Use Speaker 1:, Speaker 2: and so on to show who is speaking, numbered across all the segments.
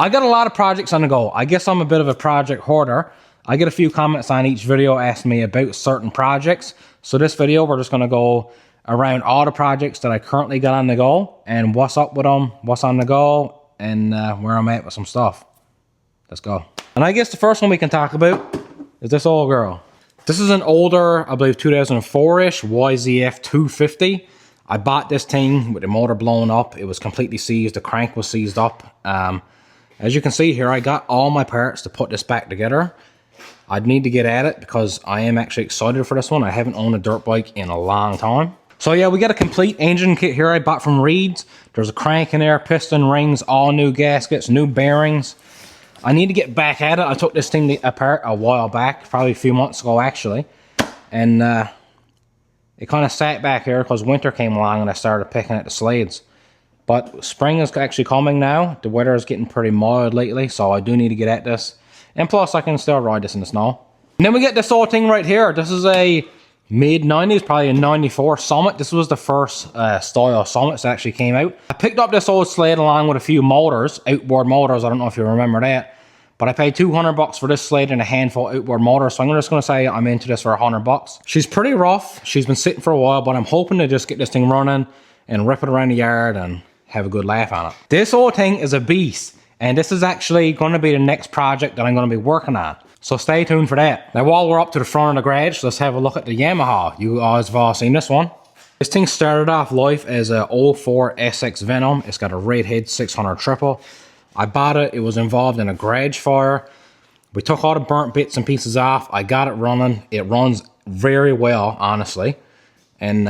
Speaker 1: I got a lot of projects on the go. I guess I'm a bit of a project hoarder. I get a few comments on each video asking me about certain projects. So this video, we're just gonna go around all the projects that I currently got on the go and what's up with them, what's on the go, and where I'm at with some stuff. Let's go. And I guess the first one we can talk about is this old girl. This is an older, I believe 2004-ish YZF 250. I bought this thing with the motor blown up. It was completely seized. The crank was seized up. As you can see here, I got all my parts to put this back together. I'd need to get at it because I am actually excited for this one. I haven't owned a dirt bike in a long time. So yeah, we got a complete engine kit here I bought from Reed's. There's a crank in there, piston rings, all new gaskets, new bearings. I need to get back at it. I took this thing apart a while back, probably a few months ago actually. And it kind of sat back here because winter came along and I started picking at the sleds. But spring is actually coming now. The weather is getting pretty mild lately, so I do need to get at this. And plus I can still ride this in the snow. And then we get this old thing right here. This is a mid-90s, probably a 94 Summit. This was the first style of Summits that actually came out. I picked up this old sled along with a few motors, outboard motors. I don't know if you remember that. But I paid 200 bucks for this sled and a handful of outboard motors. So I'm just going to say I'm into this for 100 bucks. She's pretty rough. She's been sitting for a while, but I'm hoping to just get this thing running and rip it around the yard and have a good laugh on it. This old thing is a beast. And this is actually going to be the next project that I'm going to be working on. So stay tuned for that. Now while we're up to the front of the garage, let's have a look at the Yamaha. You guys have all seen this one. This thing started off life as a 04 SX Venom. It's got a red head 600 triple. I bought it. It was involved in a garage fire. We took all the burnt bits and pieces off. I got it running. It runs very well, honestly. And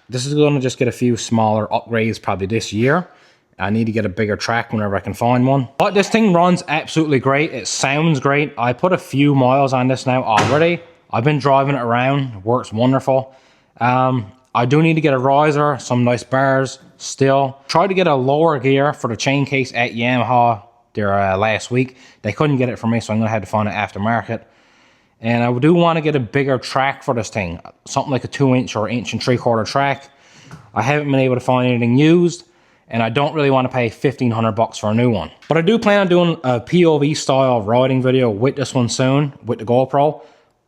Speaker 1: this is going to just get a few smaller upgrades probably this year. I need to get a bigger track whenever I can find one. But this thing runs absolutely great. It sounds great. I put a few miles on this now already. I've been driving it around. It works wonderful. I do need to get a riser, some nice bars still. Tried to get a lower gear for the chain case at Yamaha there last week. They couldn't get it for me, so I'm going to have to find it aftermarket. And I do want to get a bigger track for this thing. Something like a 2-inch or 1.75-inch track. I haven't been able to find anything used. And I don't really want to pay 1,500 bucks for a new one. But I do plan on doing a POV style riding video with this one soon, with the GoPro.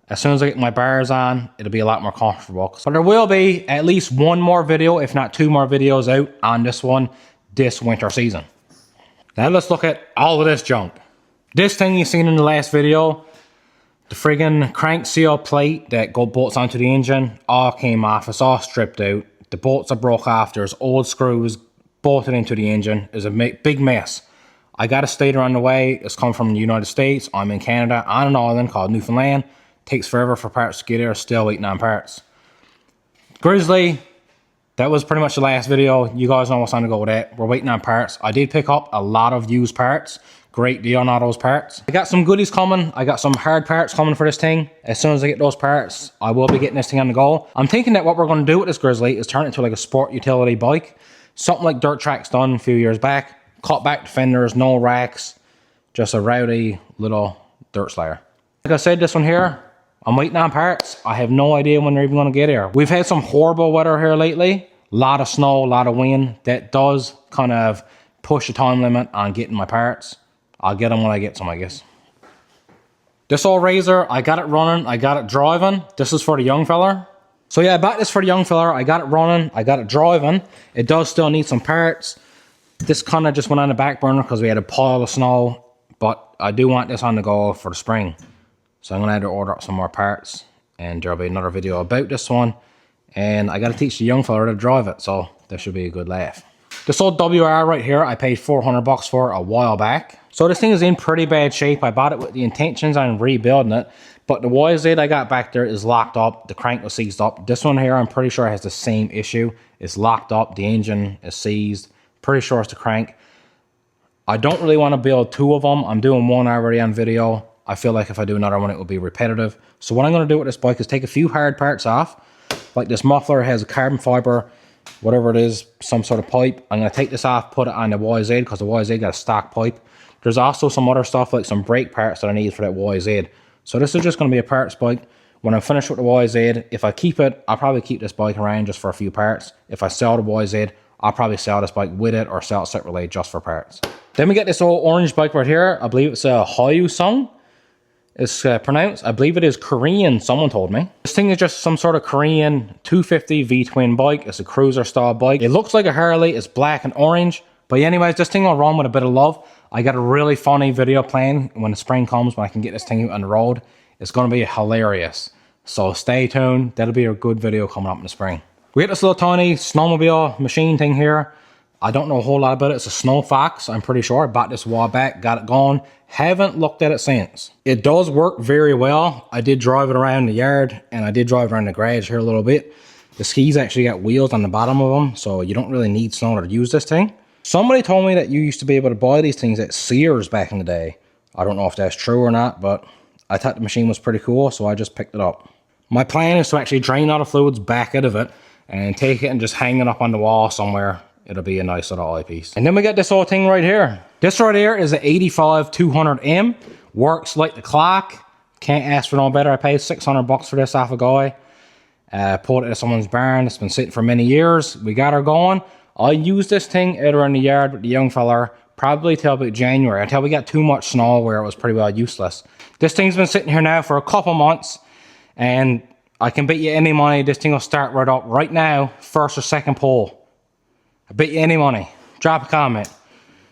Speaker 1: As soon as I get my bars on, it'll be a lot more comfortable. But there will be at least one more video, if not 2 more videos out on this one this winter season. Now let's look at all of this junk. This thing you seen in the last video, the friggin' crank seal plate that bolts onto the engine, all came off. It's all stripped out. The bolts are broke off. There's old screws bolted into the engine. Is a big mess. I got a stator on the way. It's come from the United States. I'm in Canada on an island called Newfoundland. Takes forever for parts to get here. Still waiting on parts. Grizzly, that was pretty much the last video. You guys know what's on the go with that. We're waiting on parts. I did pick up a lot of used parts. Great deal on all those parts. I got some goodies coming. I got some hard parts coming for this thing. As soon as I get those parts, I will be getting this thing on the go. I'm thinking that what we're going to do with this Grizzly is turn it into like a sport utility bike. Something like Dirt Track's done a few years back. Cut back fenders, no racks. Just a rowdy little dirt slayer. Like I said, this one here, I'm waiting on parts. I have no idea when they're even going to get here. We've had some horrible weather here lately. A lot of snow, a lot of wind. That does kind of push the time limit on getting my parts. I'll get them when I get some, I guess. This old Razor, I got it running. I got it driving. This is for the young fella. So yeah, I bought this for the young fella. I got it running. I got it driving. It does still need some parts. This kind of just went on the back burner because we had a pile of snow. But I do want this on the go for the spring. So I'm going to have to order up some more parts. And there'll be another video about this one. And I got to teach the young fella to drive it. So that should be a good laugh. This old WR right here, I paid 400 bucks for a while back. So this thing is in pretty bad shape. I bought it with the intentions on rebuilding it. But the YZ I got back there is locked up. The crank was seized up. This one here, I'm pretty sure has the same issue. It's locked up. The engine is seized. Pretty sure it's the crank. I don't really want to build 2 of them. I'm doing one already on video. I feel like if I do another one, it will be repetitive. So what I'm going to do with this bike is take a few hard parts off. Like this muffler has a carbon fiber, whatever it is, some sort of pipe. I'm going to take this off, put it on the YZ because the YZ got a stock pipe. There's also some other stuff like some brake parts that I need for that YZ. So this is just going to be a parts bike. When I'm finished with the YZ, if I keep it, I'll probably keep this bike around just for a few parts. If I sell the YZ, I'll probably sell this bike with it or sell it separately just for parts. Then we get this old orange bike right here. I believe it's a Hyosung. It's pronounced. I believe it is Korean, someone told me. This thing is just some sort of Korean 250 V-twin bike. It's a cruiser style bike. It looks like a Harley. It's black and orange. But anyways, this thing will run with a bit of love. I got a really funny video planned when the spring comes, when I can get this thing out on the road. It's going to be hilarious. So stay tuned. That'll be a good video coming up in the spring. We got this little tiny snowmobile machine thing here. I don't know a whole lot about it. It's a Snow Fox, I'm pretty sure. I bought this a while back, got it going. Haven't looked at it since. It does work very well. I did drive it around the yard, and I did drive around the garage here a little bit. The skis actually got wheels on the bottom of them, so you don't really need snow to use this thing. Somebody told me that you used to be able to buy these things at Sears back in the day. I don't know if that's true or not, but I thought the machine was pretty cool, so I just picked it up. My plan is to actually drain all the fluids back out of it and take it and just hang it up on the wall somewhere. It'll be a nice little eyepiece. And then we got this whole thing right here. This right here is an 85 200M. Works like the clock. Can't ask for no better. I paid 600 bucks for this off a guy. Pulled it at someone's barn. It's been sitting for many years. We got her going. I used this thing out around the yard with the young fella probably till about January, until we got too much snow where it was pretty well useless. This thing's been sitting here now for a couple months, and I can bet you any money this thing will start right up right now, first or second pull. I bet you any money. Drop a comment.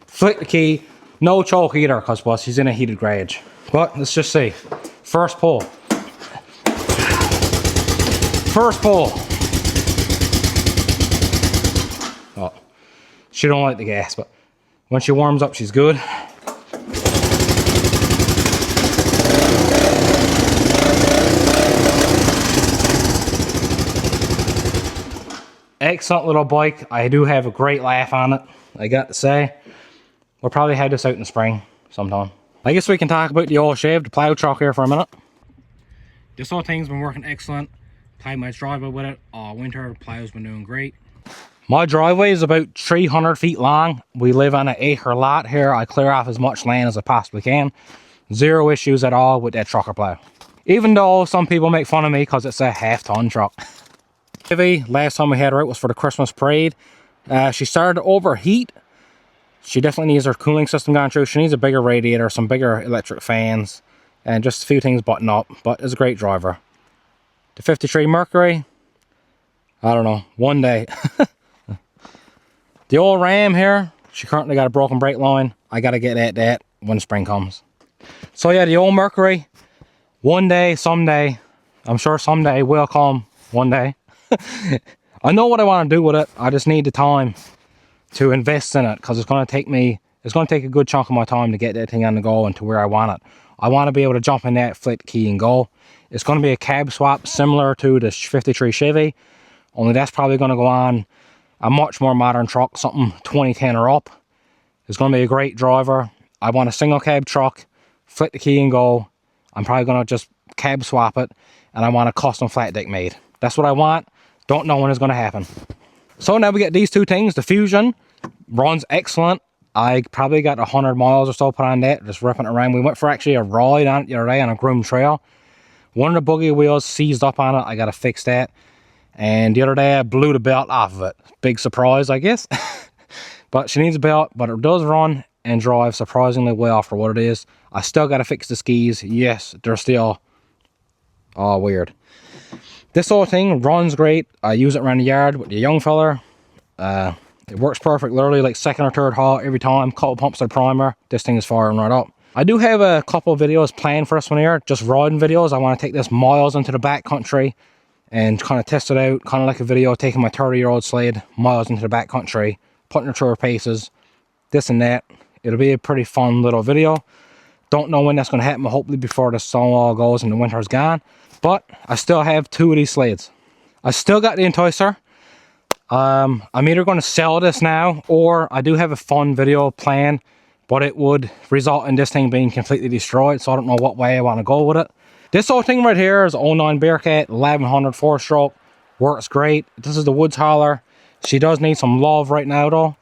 Speaker 1: Flick the key. No choke either, because well, she's in a heated garage. But let's just see. First pull. First pull. Oh, she don't like the gas, but when she warms up, she's good. Excellent little bike. I do have a great laugh on it, I got to say. We'll probably have this out in the spring sometime. I guess we can talk about the old Chev, the plow truck here for a minute. This whole thing's been working excellent. Plowed my driveway with it all winter. The plow's been doing great. My driveway is about 300 feet long. We live on an acre lot here. I clear off as much land as I possibly can. Zero issues at all with that trucker plow. Even though some people make fun of me because it's a half-ton truck. Last time we had her out was for the Christmas parade. She started to overheat. She definitely needs her cooling system gone through. She needs a bigger radiator, some bigger electric fans, and just a few things button up, but it's a great driver. The 53 Mercury, I don't know, one day. The old Ram here, she currently got a broken brake line. I got to get at that when spring comes. So yeah, the old Mercury, one day, someday, I'm sure someday will come, one day. I know what I want to do with it. I just need the time to invest in it, because it's going to take a good chunk of my time to get that thing on the go and to where I want it. I want to be able to jump in that, flick the key and go. It's going to be a cab swap similar to the 53 Chevy, only that's probably going to go on a much more modern truck, something 2010 or up. It's going to be a great driver. I want a single cab truck, flick the key and go. I'm probably going to just cab swap it, and I want a custom flat deck made. That's what I want. Don't know when it's going to happen. So now we get these two things. The Fusion runs excellent. I probably got 100 miles or so put on that, just ripping it around. We went for actually a ride on it the other day on a groomed trail. One of the buggy wheels seized up on it. I got to fix that. And the other day I blew the belt off of it. Big surprise, I guess. But she needs a belt, but it does run and drive surprisingly well for what it is. I still got to fix the skis. Yes, they're still all weird. This whole thing runs great. I use it around the yard with the young fella. It works perfect, literally like second or third haul every time. Couple pumps of primer. This thing is firing right up. I do have a couple of videos planned for this one here, just riding videos. I want to take this miles into the back country and kind of test it out, kind of like a video taking my 30-year-old sled miles into the back country, putting it through her paces, this and that. It'll be a pretty fun little video. Don't know when that's going to happen, hopefully before the snow all goes and the winter's gone. But I still have two of these sleds. I still got the Enticer. I'm either going to sell this now, or I do have a fun video plan, but it would result in this thing being completely destroyed, so I don't know what way I want to go with it. This whole thing right here is 09 Bearcat 1100 4-stroke. Works great. This is the Woods hauler. She does need some love right now though.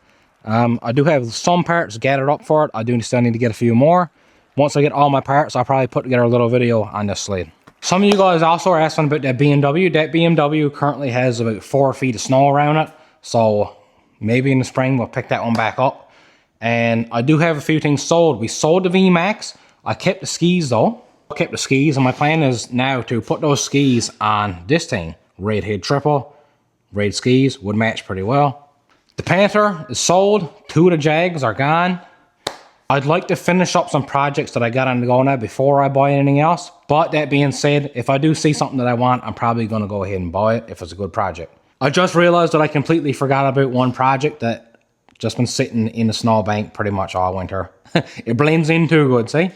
Speaker 1: I do have some parts gathered up for it. I do still need to get a few more. Once I get all my parts, I'll probably put together a little video on this sled. Some of you guys also are asking about that BMW. That BMW currently has about 4 feet of snow around it. So maybe in the spring we'll pick that one back up And I do have a few things sold. We sold the VMAX. I kept the skis though. I kept the skis, and my plan is now to put those skis on this thing. Red head triple, red skis would match pretty well. The Panther is sold. 2 of the Jags are gone. I'd like to finish up some projects that I got on the go now before I buy anything else. But that being said, if I do see something that I want, I'm probably going to go ahead and buy it if it's a good project. I just realized that I completely forgot about one project that just been sitting in the snowbank pretty much all winter. It blends in too good, see?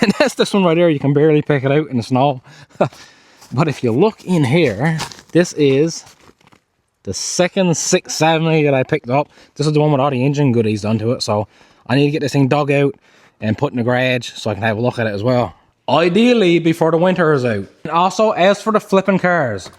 Speaker 1: And that's this one right here. You can barely pick it out in the snow. But if you look in here, this is the second 670 that I picked up. This is the one with all the engine goodies done to it. So I need to get this thing dug out and put in the garage so I can have a look at it as well. Ideally before the winter is out. And also, as for the flipping cars,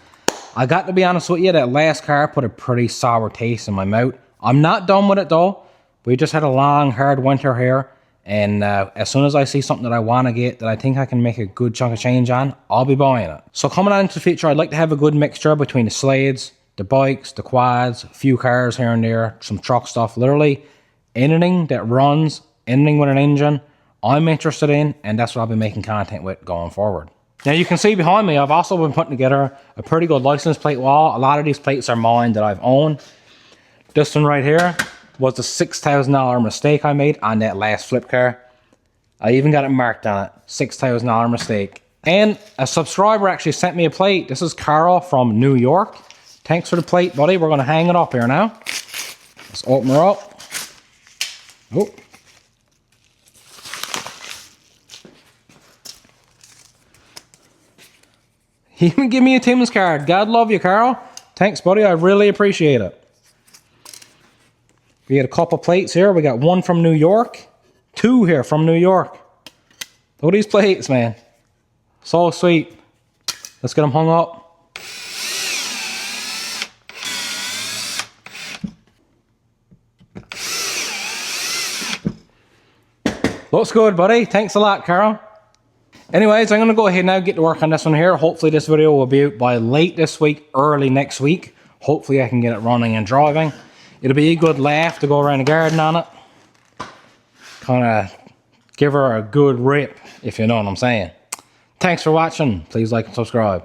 Speaker 1: I got to be honest with you, that last car put a pretty sour taste in my mouth. I'm not done with it though. We just had a long, hard winter here. And as soon as I see something that I want to get, that I think I can make a good chunk of change on, I'll be buying it. So coming on into the future, I'd like to have a good mixture between the sleds, the bikes, the quads, a few cars here and there, some truck stuff. Literally anything that runs, anything with an engine, I'm interested in, and that's what I'll be making content with going forward. Now you can see behind me, I've also been putting together a pretty good license plate wall. A lot of these plates are mine that I've owned. This one right here was the $6,000 mistake I made on that last flip car. I even got it marked on it, $6,000 mistake. And a subscriber actually sent me a plate. This is Carl from New York. Thanks for the plate, buddy. We're gonna hang it up here now. Let's open her up. Oh. He even give me a Tim's card. God love you, Carl. Thanks, buddy. I really appreciate it. We got a couple plates here. We got one from New York. 2 here from New York. Look at these plates, man. So sweet. Let's get them hung up. Looks good, buddy. Thanks a lot, Carl. Anyways, I'm going to go ahead now and get to work on this one here. Hopefully this video will be out by late this week, early next week. Hopefully I can get it running and driving. It'll be a good laugh to go around the garden on it. Kind of give her a good rip, if you know what I'm saying. Thanks for watching. Please like and subscribe.